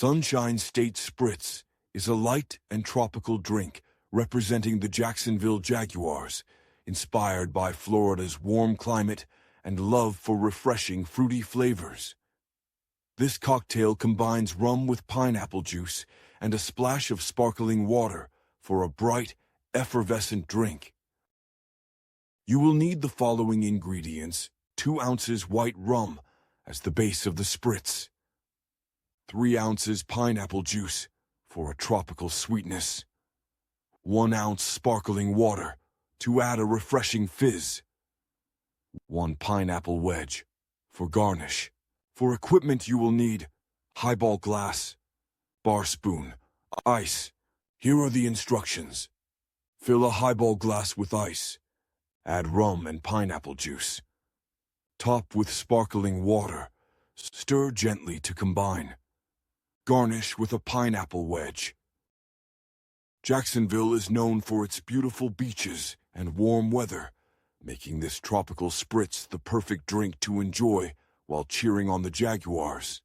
Sunshine State Spritz is a light and tropical drink representing the Jacksonville Jaguars, inspired by Florida's warm climate and love for refreshing fruity flavors. This cocktail combines rum with pineapple juice and a splash of sparkling water for a bright, effervescent drink. You will need the following ingredients: 2 ounces white rum as the base of the spritz, 3 ounces pineapple juice for a tropical sweetness, 1 ounce sparkling water to add a refreshing fizz, 1 pineapple wedge for garnish. For equipment you will need highball glass, bar spoon, ice. Here are the instructions. Fill a highball glass with ice. Add rum and pineapple juice. Top with sparkling water. Stir gently to combine. Garnish with a pineapple wedge. Jacksonville is known for its beautiful beaches and warm weather, making this tropical spritz the perfect drink to enjoy while cheering on the Jaguars.